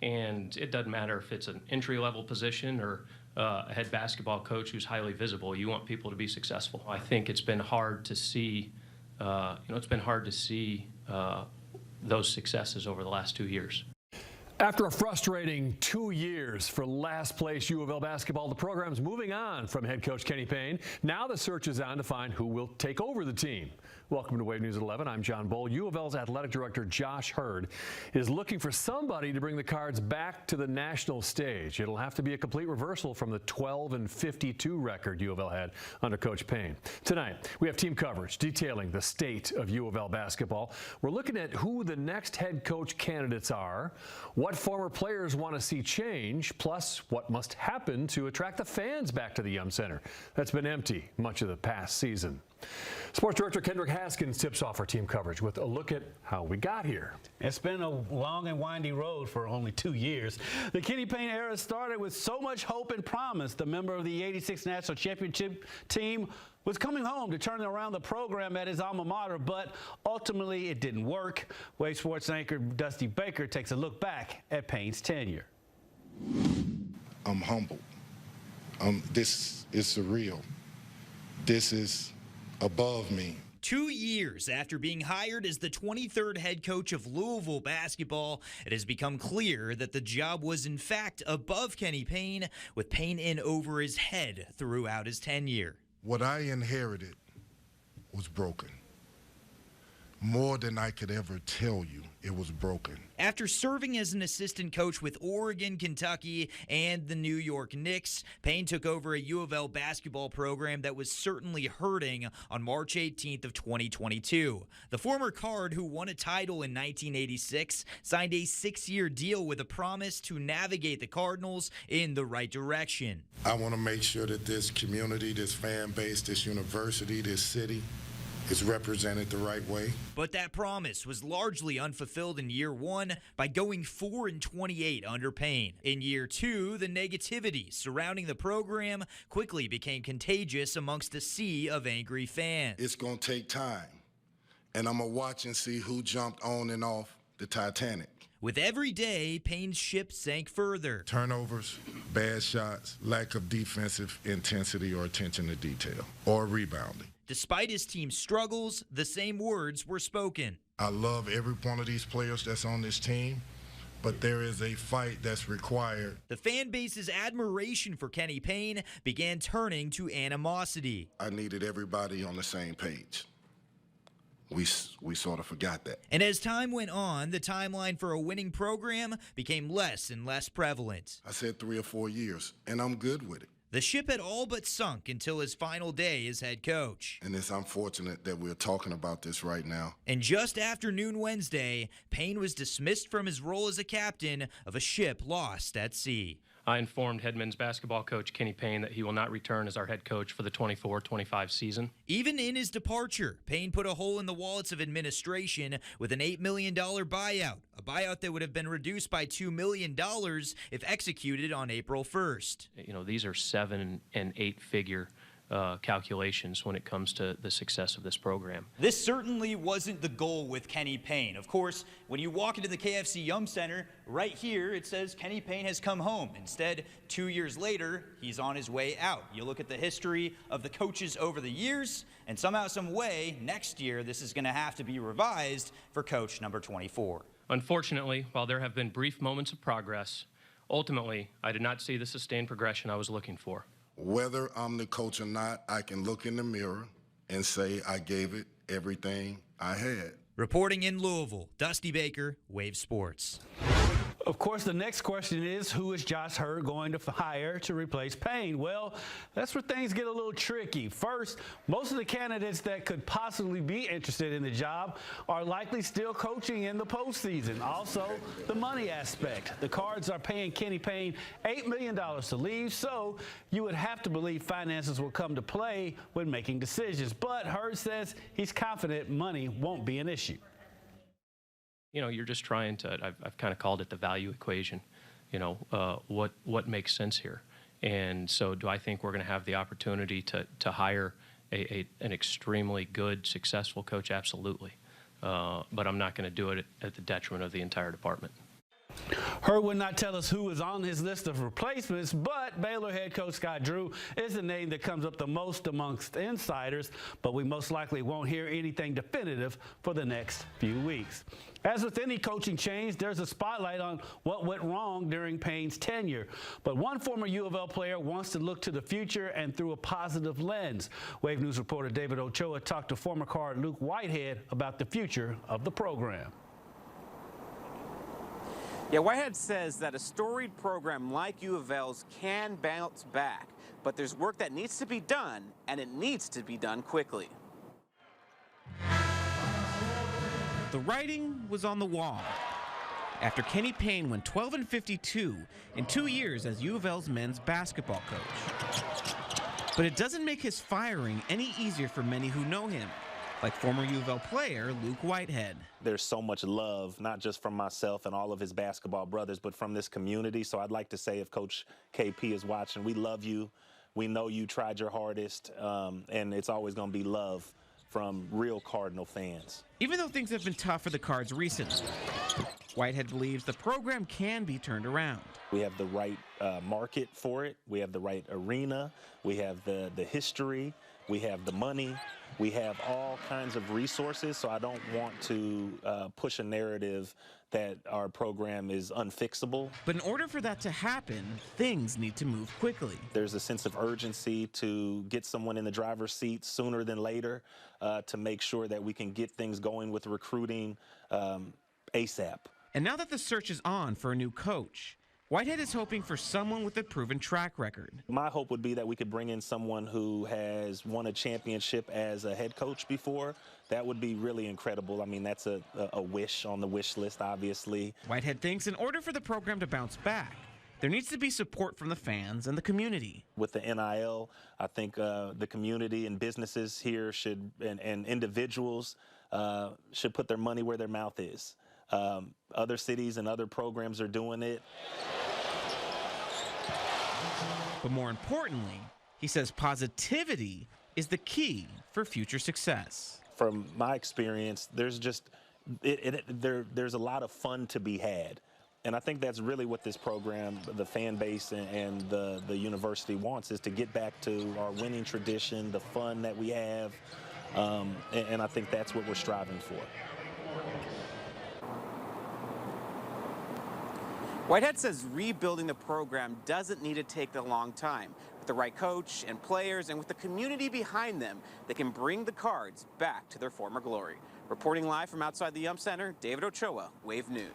And it doesn't matter if it's an entry-level position or a head basketball coach who's highly visible. You want people to be successful. I think it's been hard to see, those successes over the last 2 years. After a frustrating 2 years for last place U of L basketball, the program's moving on from head coach Kenny Payne. Now the search is on to find who will take over the team. Welcome to Wave News at 11. I'm John Bull. U of L's athletic director Josh Hurd is looking for somebody to bring the Cards back to the national stage. It'll have to be a complete reversal from the 12-52 record U of L had under Coach Payne. Tonight, we have team coverage detailing the state of U of L basketball. We're looking at who the next head coach candidates are, what former players want to see change, plus what must happen to attract the fans back to the Yum Center. That's been empty much of the past season. Sports Director Kendrick Haskins tips off our team coverage with a look at how we got here. It's been a long and windy road for only 2 years. The Kenny Payne era started with so much hope and promise. The member of the '86 National Championship team was coming home to turn around the program at his alma mater, but ultimately it didn't work. Wave Sports anchor Dusty Baker takes a look back at Payne's tenure. I'm humbled. This is surreal. This is above me. 2 years after being hired as the 23rd head coach of Louisville basketball, it has become clear that the job was in fact above Kenny Payne, with Payne in over his head throughout his tenure. What I inherited was broken. More than I could ever tell you, it was broken. After serving as an assistant coach with Oregon, Kentucky, and the New York Knicks, Payne took over a U of L basketball program that was certainly hurting on March 18th of 2022. The former Card, who won a title in 1986, signed a 6-year deal with a promise to navigate the Cardinals in the right direction. I want to make sure that this community, this fan base, this university, this city is represented the right way. But that promise was largely unfulfilled in year one by going 4-28 under Payne. In year two, the negativity surrounding the program quickly became contagious amongst a sea of angry fans. It's going to take time, and I'm going to watch and see who jumped on and off the Titanic. With every day, Payne's ship sank further. Turnovers, bad shots, lack of defensive intensity or attention to detail, or rebounding. Despite his team's struggles, the same words were spoken. I love every one of these players that's on this team, but there is a fight that's required. The fan base's admiration for Kenny Payne began turning to animosity. I needed everybody on the same page. We sort of forgot that. And as time went on, the timeline for a winning program became less and less prevalent. I said 3 or 4 years, and I'm good with it. The ship had all but sunk until his final day as head coach. And it's unfortunate that we're talking about this right now. And just after noon Wednesday, Payne was dismissed from his role as a captain of a ship lost at sea. I informed head men's basketball coach Kenny Payne that he will not return as our head coach for the 24-25 season. Even in his departure, Payne put a hole in the wallets of administration with an $8 million buyout, a buyout that would have been reduced by $2 million if executed on April 1st. You know, these are 7- and 8-figure calculations when it comes to the success of this program. This certainly wasn't the goal with Kenny Payne. Of course, when you walk into the KFC Yum Center, right here it says Kenny Payne has come home. Instead, 2 years later, he's on his way out. You look at the history of the coaches over the years, and somehow, some way, next year this is going to have to be revised for coach number 24. Unfortunately, while there have been brief moments of progress, ultimately, I did not see the sustained progression I was looking for. Whether I'm the coach or not, I can look in the mirror and say I gave it everything I had. Reporting in Louisville, Dusty Baker, Wave Sports. Of course, the next question is, who is Josh Hurd going to hire to replace Payne? Well, that's where things get a little tricky. First, most of the candidates that could possibly be interested in the job are likely still coaching in the postseason. Also, the money aspect. The Cards are paying Kenny Payne $8 million to leave, so you would have to believe finances will come to play when making decisions. But Hurd says he's confident money won't be an issue. You know, you're just trying to, I've kind of called it the value equation, you know, what makes sense here. And so do I think we're going to have the opportunity to hire an extremely good, successful coach? Absolutely. But I'm not going to do it at the detriment of the entire department. Hurd would not tell us who is on his list of replacements, but Baylor head coach Scott Drew is the name that comes up the most amongst insiders, but we most likely won't hear anything definitive for the next few weeks. As with any coaching change, there's a spotlight on what went wrong during Payne's tenure. But one former U of L player wants to look to the future and through a positive lens. Wave News reporter David Ochoa talked to former guard Luke Whitehead about the future of the program. Yeah, Whitehead says that a storied program like U of L's can bounce back, but there's work that needs to be done, and it needs to be done quickly. The writing was on the wall after Kenny Payne went 12-52 in 2 years as U of L's men's basketball coach. But it doesn't make his firing any easier for many who know him, like former U of L player Luke Whitehead. There's so much love, not just from myself and all of his basketball brothers, but from this community. So I'd like to say, if Coach KP is watching, we love you. We know you tried your hardest, and it's always going to be love from real Cardinal fans. Even though things have been tough for the Cards recently, Whitehead believes the program can be turned around. We have the right market for it. We have the right arena. We have the history. We have the money. We have all kinds of resources, so I don't want to push a narrative that our program is unfixable. But in order for that to happen, things need to move quickly. There's a sense of urgency to get someone in the driver's seat sooner than later to make sure that we can get things going with recruiting ASAP. And now that the search is on for a new coach, Whitehead is hoping for someone with a proven track record. My hope would be that we could bring in someone who has won a championship as a head coach before. That would be really incredible. I mean, that's a wish on the wish list, obviously. Whitehead thinks in order for the program to bounce back, there needs to be support from the fans and the community. With the NIL, I think the community and businesses here should, and individuals should put their money where their mouth is. Other cities and other programs are doing it. But more importantly, he says positivity is the key for future success. From my experience, there's just there's a lot of fun to be had. And I think that's really what this program, the fan base and the university wants, is to get back to our winning tradition, the fun that we have. And I think that's what we're striving for. Whitehead says rebuilding the program doesn't need to take a long time. With the right coach and players and with the community behind them, they can bring the Cards back to their former glory. Reporting live from outside the Yum Center, David Ochoa, Wave News.